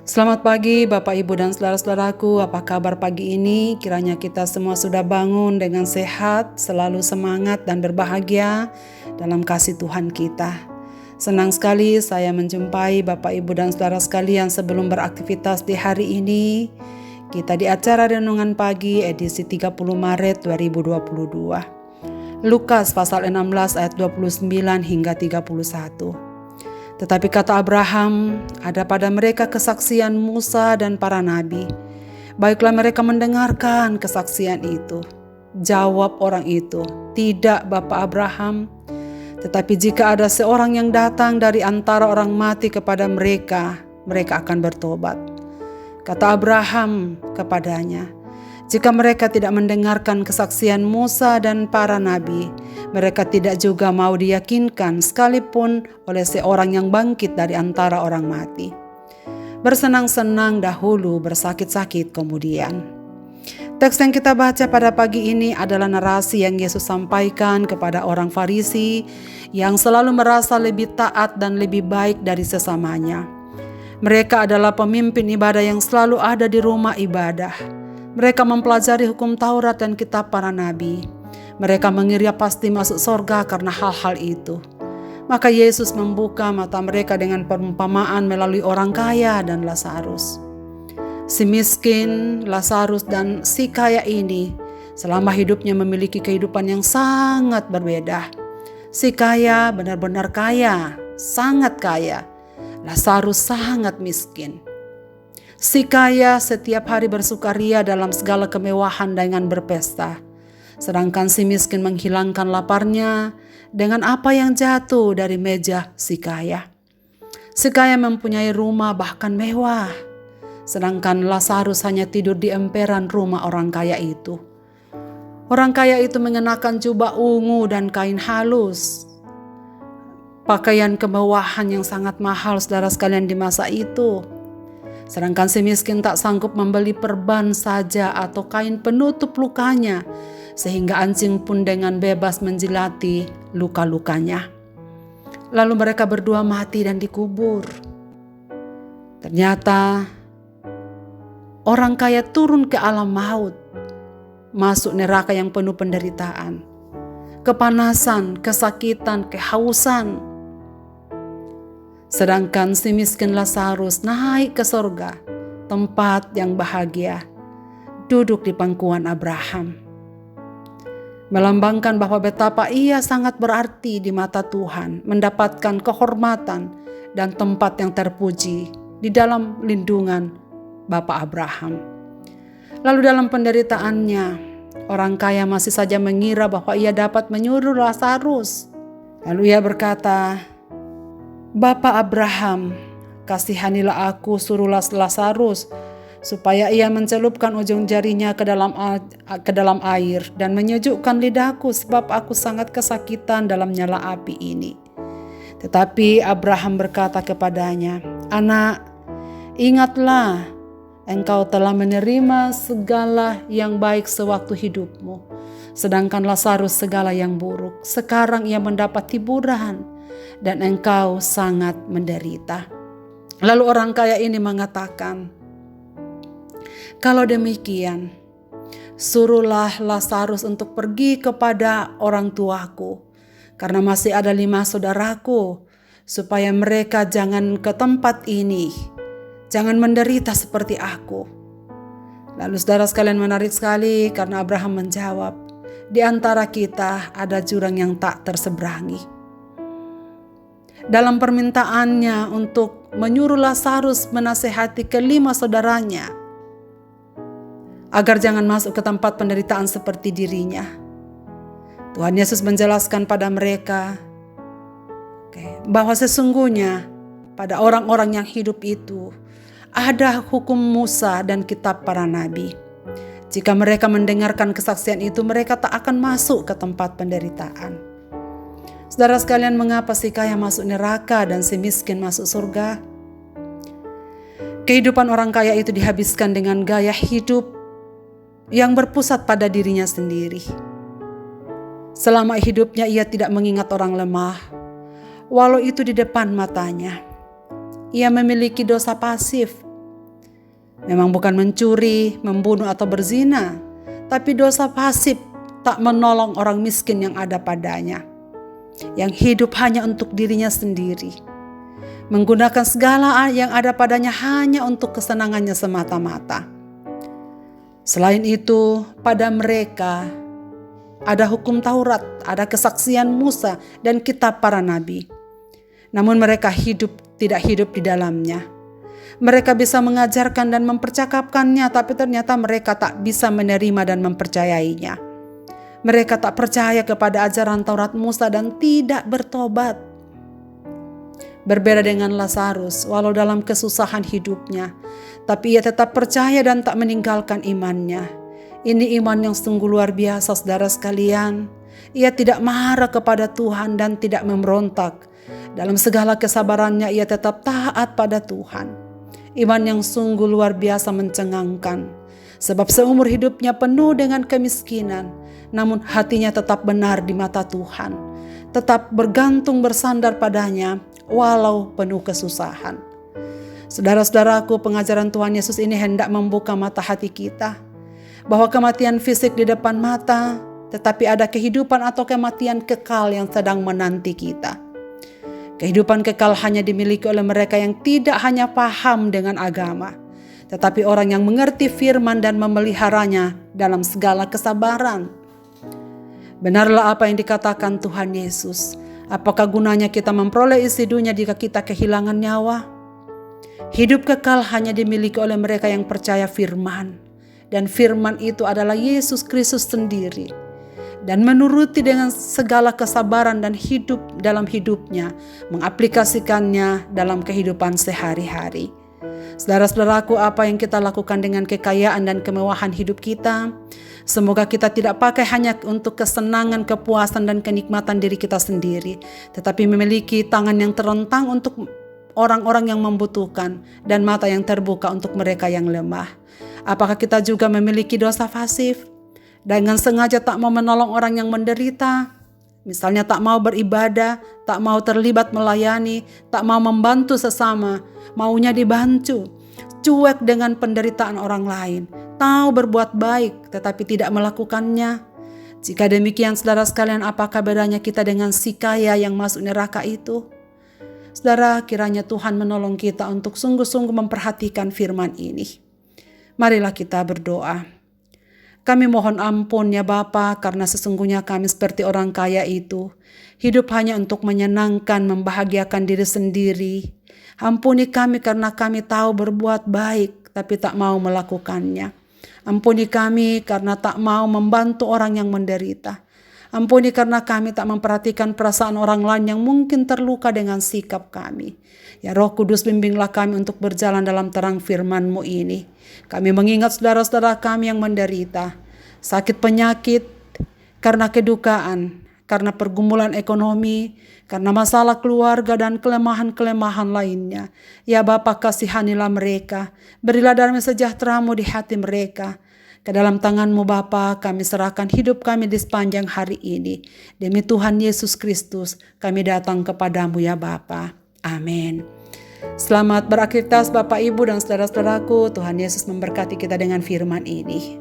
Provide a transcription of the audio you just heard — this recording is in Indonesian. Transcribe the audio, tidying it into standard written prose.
Selamat pagi Bapak Ibu dan saudara-saudaraku, apa kabar pagi ini? Kiranya kita semua sudah bangun dengan sehat, selalu semangat dan berbahagia dalam kasih Tuhan kita. Senang sekali saya menjumpai Bapak Ibu dan saudara sekalian sebelum beraktivitas di hari ini. Kita di acara Renungan Pagi edisi 30 Maret 2022. Lukas pasal 16 ayat 29 hingga 31. Tetapi kata Abraham, ada pada mereka kesaksian Musa dan para nabi. Baiklah mereka mendengarkan kesaksian itu. Jawab orang itu, tidak Bapak Abraham. Tetapi jika ada seorang yang datang dari antara orang mati kepada mereka, mereka akan bertobat. Kata Abraham kepadanya, jika mereka tidak mendengarkan kesaksian Musa dan para nabi, mereka tidak juga mau diyakinkan sekalipun oleh seorang yang bangkit dari antara orang mati. Bersenang-senang dahulu, bersakit-sakit kemudian. Teks yang kita baca pada pagi ini adalah narasi yang Yesus sampaikan kepada orang Farisi yang selalu merasa lebih taat dan lebih baik dari sesamanya. Mereka adalah pemimpin ibadah yang selalu ada di rumah ibadah. Mereka mempelajari hukum Taurat dan kitab para nabi. Mereka mengira pasti masuk surga karena hal-hal itu. Maka Yesus membuka mata mereka dengan perumpamaan melalui orang kaya dan Lazarus. Si miskin, Lazarus, dan si kaya ini selama hidupnya memiliki kehidupan yang sangat berbeda. Si kaya benar-benar kaya, sangat kaya. Lazarus sangat miskin. Si kaya setiap hari bersukaria dalam segala kemewahan dengan berpesta. Sedangkan si miskin menghilangkan laparnya dengan apa yang jatuh dari meja si kaya. Si kaya mempunyai rumah bahkan mewah. Sedangkan Lazarus hanya tidur di emperan rumah orang kaya itu. Orang kaya itu mengenakan jubah ungu dan kain halus. Pakaian kemewahan yang sangat mahal saudara sekalian di masa itu. Sedangkan si miskin tak sanggup membeli perban saja atau kain penutup lukanya, sehingga anjing pun dengan bebas menjilati luka-lukanya. Lalu mereka berdua mati dan dikubur. Ternyata orang kaya turun ke alam maut, masuk neraka yang penuh penderitaan, kepanasan, kesakitan, kehausan. Sedangkan si miskin Lazarus naik ke surga, tempat yang bahagia, duduk di pangkuan Abraham. Melambangkan bahwa betapa ia sangat berarti di mata Tuhan, mendapatkan kehormatan dan tempat yang terpuji di dalam lindungan Bapa Abraham. Lalu dalam penderitaannya, orang kaya masih saja mengira bahwa ia dapat menyuruh Lazarus. Lalu ia berkata, Bapa Abraham, kasihanilah aku, suruhlah Lazarus supaya ia mencelupkan ujung jarinya ke dalam air dan menyejukkan lidahku sebab aku sangat kesakitan dalam nyala api ini. Tetapi Abraham berkata kepadanya, Anak, ingatlah, engkau telah menerima segala yang baik sewaktu hidupmu, sedangkan Lazarus segala yang buruk. Sekarang ia mendapat hiburan dan engkau sangat menderita. Lalu orang kaya ini mengatakan, kalau demikian, suruhlah Lazarus untuk pergi kepada orang tuaku, karena masih ada 5 saudaraku, supaya mereka jangan ke tempat ini, jangan menderita seperti aku. Lalu saudara sekalian, menarik sekali karena Abraham menjawab, di antara kita ada jurang yang tak terseberangi. Dalam permintaannya untuk menyuruh Lazarus menasehati ke-5 saudaranya agar jangan masuk ke tempat penderitaan seperti dirinya, Tuhan Yesus menjelaskan pada mereka bahwa sesungguhnya pada orang-orang yang hidup itu ada hukum Musa dan kitab para nabi. Jika mereka mendengarkan kesaksian itu, mereka tak akan masuk ke tempat penderitaan. Saudara sekalian, mengapa si kaya masuk neraka dan si miskin masuk surga? Kehidupan orang kaya itu dihabiskan dengan gaya hidup yang berpusat pada dirinya sendiri. Selama hidupnya ia tidak mengingat orang lemah, walau itu di depan matanya. ia memiliki dosa pasif. Memang bukan mencuri, membunuh atau berzina, tapi dosa pasif tak menolong orang miskin yang ada padanya, yang hidup hanya untuk dirinya sendiri, menggunakan segala yang ada padanya hanya untuk kesenangannya semata-mata. Selain itu, pada mereka ada hukum Taurat, ada kesaksian Musa dan kitab para nabi. Namun mereka tidak hidup di dalamnya. Mereka bisa mengajarkan dan mempercakapkannya, tapi ternyata mereka tak bisa menerima dan mempercayainya. Mereka tak percaya kepada ajaran Taurat Musa dan tidak bertobat. Berbeda dengan Lazarus, walau dalam kesusahan hidupnya, tapi ia tetap percaya dan tak meninggalkan imannya. Ini iman yang sungguh luar biasa, saudara sekalian. Ia tidak marah kepada Tuhan dan tidak memberontak. Dalam segala kesabarannya ia tetap taat pada Tuhan. Iman yang sungguh luar biasa mencengangkan. Sebab seumur hidupnya penuh dengan kemiskinan, namun hatinya tetap benar di mata Tuhan. Tetap bergantung bersandar padanya walau penuh kesusahan. Saudara-saudaraku, pengajaran Tuhan Yesus ini hendak membuka mata hati kita. Bahwa kematian fisik di depan mata, tetapi ada kehidupan atau kematian kekal yang sedang menanti kita. Kehidupan kekal hanya dimiliki oleh mereka yang tidak hanya paham dengan agama, tetapi orang yang mengerti firman dan memeliharanya dalam segala kesabaran. Benarlah apa yang dikatakan Tuhan Yesus. Apakah gunanya kita memperoleh isi dunia jika kita kehilangan nyawa? Hidup kekal hanya dimiliki oleh mereka yang percaya firman. Dan firman itu adalah Yesus Kristus sendiri. Dan menuruti dengan segala kesabaran dan hidup dalam hidupnya, mengaplikasikannya dalam kehidupan sehari-hari. Saudara-saudaraku, apa yang kita lakukan dengan kekayaan dan kemewahan hidup kita, semoga kita tidak pakai hanya untuk kesenangan, kepuasan, dan kenikmatan diri kita sendiri, tetapi memiliki tangan yang terentang untuk orang-orang yang membutuhkan dan mata yang terbuka untuk mereka yang lemah. Apakah kita juga memiliki dosa pasif? Dengan sengaja tak mau menolong orang yang menderita, misalnya tak mau beribadah, tak mau terlibat melayani, tak mau membantu sesama, maunya dibantu, cuek dengan penderitaan orang lain, tahu berbuat baik tetapi tidak melakukannya. Jika demikian, saudara sekalian, apakah bedanya kita dengan si kaya yang masuk neraka itu? Saudara, kiranya Tuhan menolong kita untuk sungguh-sungguh memperhatikan firman ini. Marilah kita berdoa. Kami mohon ampun ya Bapa, karena sesungguhnya kami seperti orang kaya itu, hidup hanya untuk menyenangkan, membahagiakan diri sendiri. Ampuni kami karena kami tahu berbuat baik, tapi tak mau melakukannya. Ampuni kami karena tak mau membantu orang yang menderita. Ampuni karena kami tak memperhatikan perasaan orang lain yang mungkin terluka dengan sikap kami. Ya Roh Kudus, bimbinglah kami untuk berjalan dalam terang firman-Mu ini. Kami mengingat saudara-saudara kami yang menderita, sakit penyakit, karena kedukaan, karena pergumulan ekonomi, karena masalah keluarga dan kelemahan-kelemahan lainnya. Ya Bapa, kasihanilah mereka, berilah damai sejahtera-Mu di hati mereka. Ke dalam tangan-Mu Bapa, kami serahkan hidup kami di sepanjang hari ini. Demi Tuhan Yesus Kristus, kami datang kepadamu ya Bapa. Amin. Selamat beraktivitas Bapak, Ibu, dan saudara-saudaraku. Tuhan Yesus memberkati kita dengan firman ini.